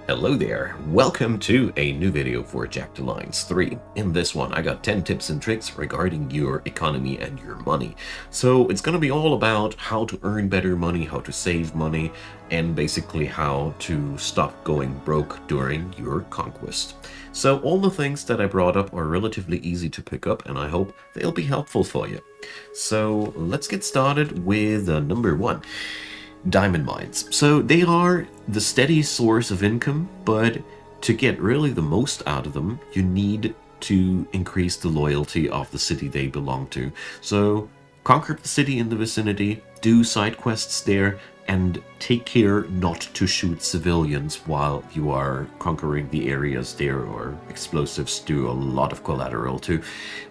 Hello there, welcome to a new video for Jagged Alliance 3. In this one I got 10 tips and tricks regarding your economy and your money. So it's going to be all about how to earn better money, how to save money, and basically how to stop going broke during your conquest. So all the things that I brought up are relatively easy to pick up and I hope they'll be helpful for you. So let's get started with number 1. Diamond mines. So they are the steady source of income, but to get really the most out of them, you need to increase the loyalty of the city they belong to. So conquer the city in the vicinity, do side quests there, and take care not to shoot civilians while you are conquering the areas there, or explosives do a lot of collateral too.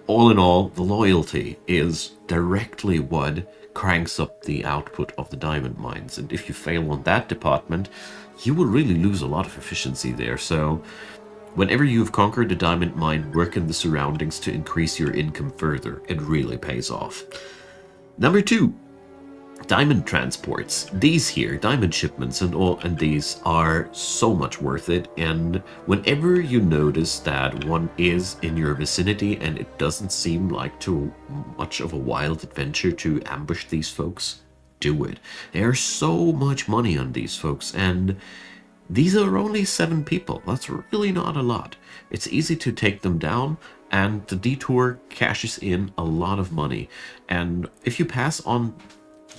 All in all, the loyalty is directly what cranks up the output of the diamond mines, and if you fail on that department, you will really lose a lot of efficiency there. So whenever you've conquered a diamond mine, work in the surroundings to increase your income further. It really pays off. Number 2, diamond transports. These here, diamond shipments and these are so much worth it, and whenever you notice that one is in your vicinity and it doesn't seem like too much of a wild adventure to ambush these folks, do it. There's so much money on these folks, and these are only 7 people. That's really not a lot. It's easy to take them down, and the detour cashes in a lot of money. And if you pass on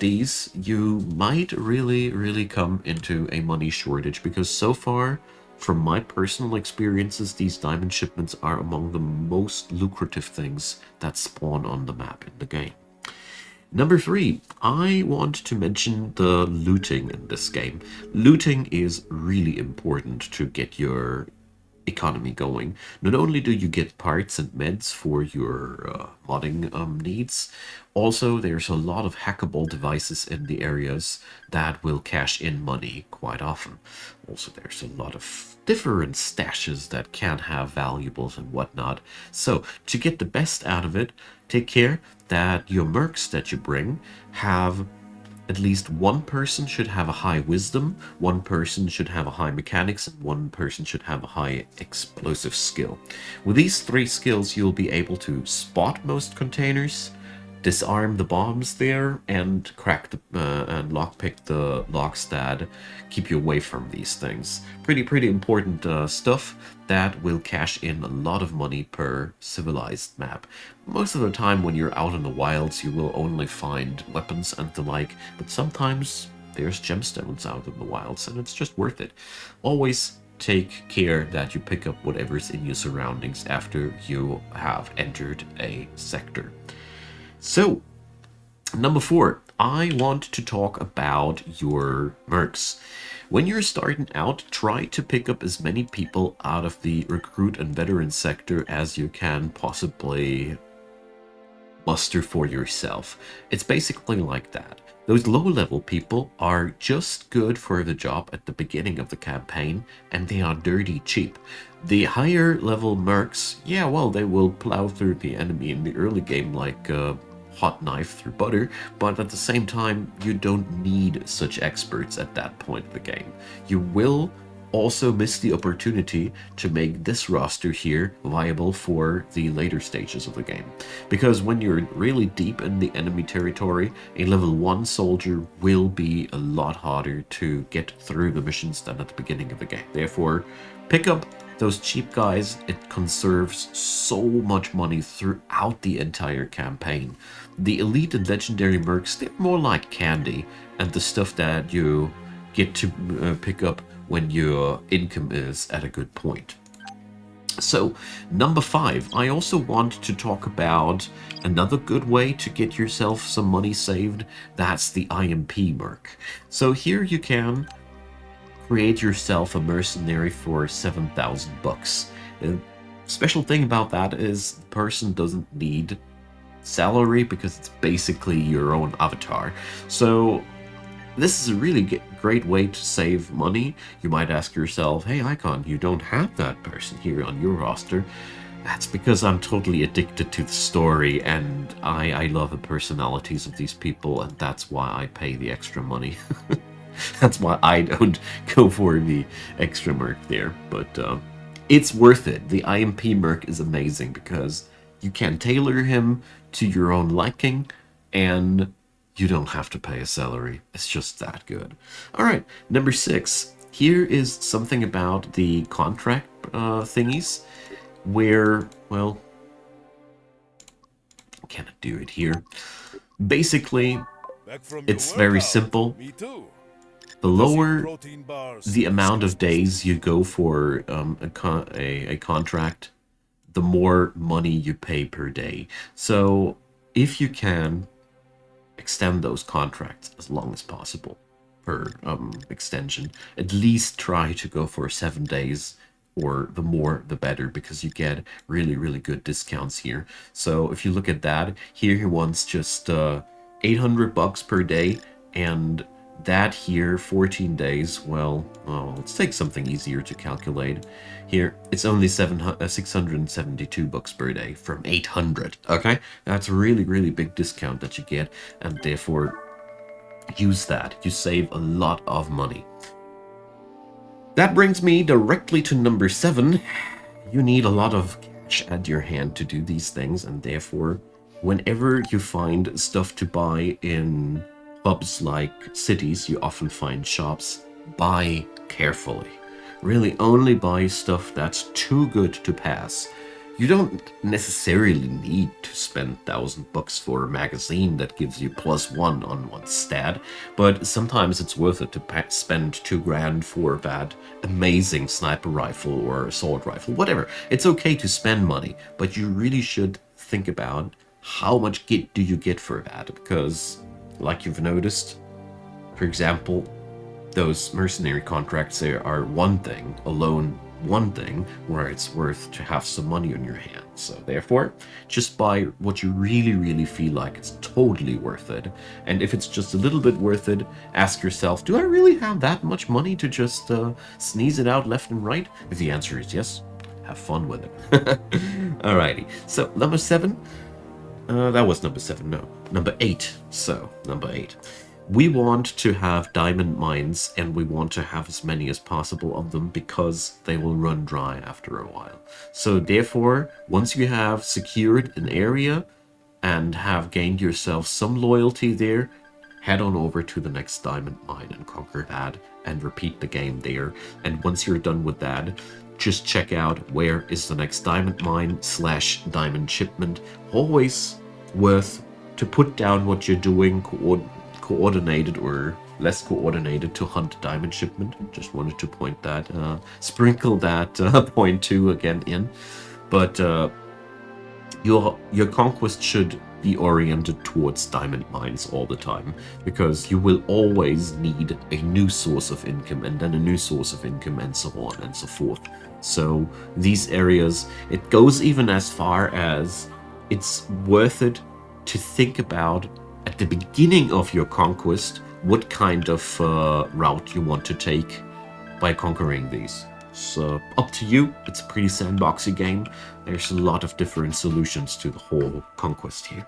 these, you might really come into a money shortage, because so far, from my personal experiences, these diamond shipments are among the most lucrative things that spawn on the map in the game. Number 3, I want to mention the looting in this game. Looting is really important to get your economy going. Not only do you get parts and meds for your modding needs, also there's a lot of hackable devices in the areas that will cash in money quite often. Also there's a lot of different stashes that can have valuables and whatnot. So to get the best out of it, take care that your mercs that you bring have at least one person should have a high wisdom, one person should have a high mechanics, and one person should have a high explosive skill. With these 3 skills, you'll be able to spot most containers, disarm the bombs there, and crack the and lockpick the locks that keep you away from these things. Pretty important stuff that will cash in a lot of money per civilized map. Most of the time when you're out in the wilds, you will only find weapons and the like, but sometimes there's gemstones out in the wilds, and it's just worth it. Always take care that you pick up whatever's in your surroundings after you have entered a sector. So, number 4, I want to talk about your mercs. When you're starting out, try to pick up as many people out of the recruit and veteran sector as you can possibly muster for yourself. It's basically like that. Those low-level people are just good for the job at the beginning of the campaign, and they are dirty cheap. The higher-level mercs, yeah, well, they will plow through the enemy in the early game like a hot knife through butter, but at the same time, you don't need such experts at that point of the game. You will also miss the opportunity to make this roster here viable for the later stages of the game. Because when you're really deep in the enemy territory, a level 1 soldier will be a lot harder to get through the missions than at the beginning of the game. Therefore, pick up those cheap guys. It conserves so much money throughout the entire campaign. The elite and legendary mercs, they're more like candy, and the stuff that you get to pick up when your income is at a good point. So, number 5, I also want to talk about another good way to get yourself some money saved. That's the IMP Merc. So here you can create yourself a mercenary for 7,000 bucks. The special thing about that is the person doesn't need salary because it's basically your own avatar. So this is a really great way to save money. You might ask yourself, hey Icon, you don't have that person here on your roster. That's because I'm totally addicted to the story, and I love the personalities of these people, and that's why I pay the extra money. That's why I don't go for the extra Merc there. But it's worth it. The IMP Merc is amazing because you can tailor him to your own liking, and you don't have to pay a salary. It's just that good. All right, number 6. Here is something about the contract thingies where, well, can I do it here? Basically, Back from your it's very workout. simple. Me too. The Good to see lower protein bars the and amount skills of days tested. you go for a contract, the more money you pay per day. So if you can extend those contracts as long as possible per extension, at least try to go for 7 days, or the more the better, because you get really really good discounts here. So if you look at that here, he wants just 800 bucks per day, and that here 14 days, well, let's take something easier to calculate. Here it's only 672 bucks per day from 800. Okay, that's a really really big discount that you get, and therefore use that. You save a lot of money. That brings me directly to number 7. You need a lot of cash at your hand to do these things, and therefore, whenever you find stuff to buy in hubs like cities, you often find shops. Buy carefully. Really only buy stuff that's too good to pass. You don't necessarily need to spend 1,000 bucks for a magazine that gives you +1 on one stat, but sometimes it's worth it to spend 2 grand for that amazing sniper rifle or assault rifle, whatever. It's okay to spend money, but you really should think about how much do you get for that, because, like you've noticed, for example, those mercenary contracts there are one thing alone, one thing where it's worth to have some money on your hands. So therefore, just buy what you really really feel like it's totally worth it. And if it's just a little bit worth it, ask yourself, do I really have that much money to just sneeze it out left and right? If the answer is yes, have fun with it. Alrighty, so number 7. That was number 7, no. Number 8. So, number 8. We want to have diamond mines, and we want to have as many as possible of them because they will run dry after a while. So therefore, once you have secured an area and have gained yourself some loyalty there, head on over to the next diamond mine and conquer that and repeat the game there. And once you're done with that, just check out where is the next diamond mine / diamond shipment. Always worth to put down what you're doing, coordinated or less coordinated, to hunt diamond shipment. Just wanted to point that, sprinkle that point 2 again in. But your conquest should be oriented towards diamond mines all the time, because you will always need a new source of income, and then a new source of income, and so on and so forth. So these areas, it goes even as far as it's worth it to think about at the beginning of your conquest what kind of route you want to take by conquering these. So up to you. It's a pretty sandboxy game. There's a lot of different solutions to the whole conquest here.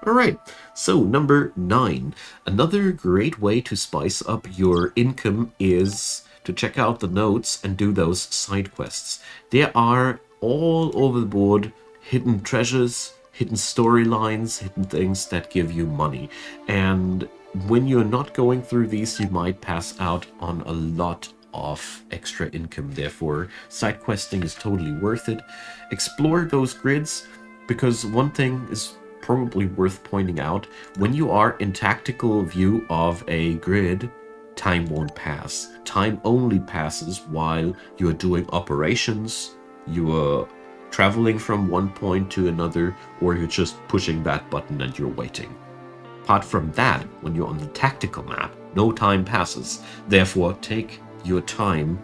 Alright, so number 9. Another great way to spice up your income is to check out the notes and do those side quests. There are all over the board hidden treasures, hidden storylines, hidden things that give you money. And when you're not going through these, you might pass out on a lot of extra income. Therefore, side questing is totally worth it. Explore those grids, because one thing is probably worth pointing out: when you are in tactical view of a grid, time won't pass. Time only passes while you're doing operations, you're traveling from one point to another, or you're just pushing that button and you're waiting. Apart from that, when you're on the tactical map, no time passes. Therefore, take your time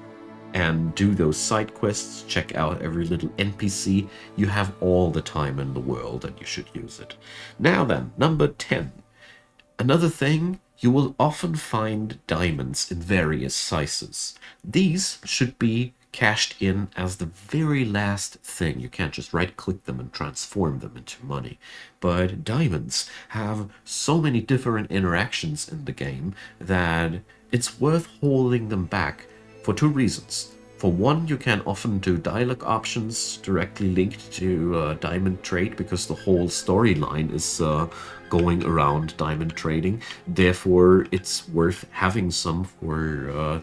and do those side quests, check out every little NPC. You have all the time in the world, and you should use it. Now then, number 10. Another thing, you will often find diamonds in various sizes. These should be cashed in as the very last thing. You can't just right click them and transform them into money. But diamonds have so many different interactions in the game that it's worth holding them back for two reasons. For one, you can often do dialogue options directly linked to diamond trade because the whole storyline is going around diamond trading. Therefore, it's worth having some for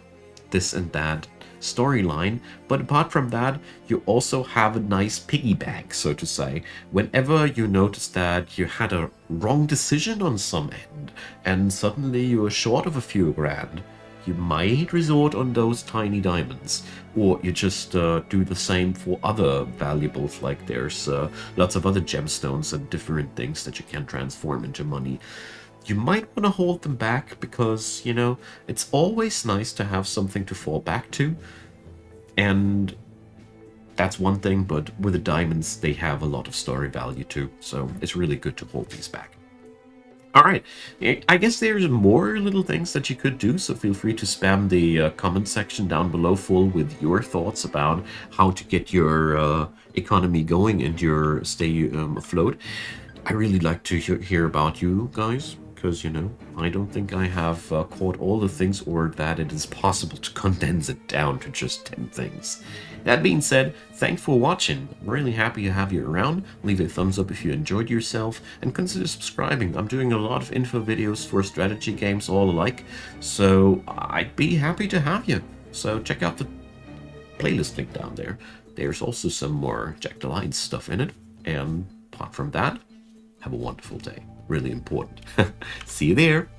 this and that storyline. But apart from that, you also have a nice piggy bank, so to say. Whenever you notice that you had a wrong decision on some end and suddenly you are short of a few grand, you might resort on those tiny diamonds, or you just do the same for other valuables, like there's lots of other gemstones and different things that you can transform into money. You might want to hold them back because, you know, it's always nice to have something to fall back to, and that's one thing, but with the diamonds, they have a lot of story value too, so it's really good to hold these back. All right, I guess there's more little things that you could do, so feel free to spam the comment section down below full with your thoughts about how to get your economy going and your stay afloat. I really like to hear about you guys, because, you know, I don't think I have caught all the things, or that it is possible to condense it down to just 10 things. That being said, thanks for watching. I'm really happy to have you around. Leave a thumbs up if you enjoyed yourself, and consider subscribing. I'm doing a lot of info videos for strategy games all alike, so I'd be happy to have you. So check out the playlist link down there. There's also some more Jagged Alliance stuff in it, and apart from that, have a wonderful day. Really important. See you there.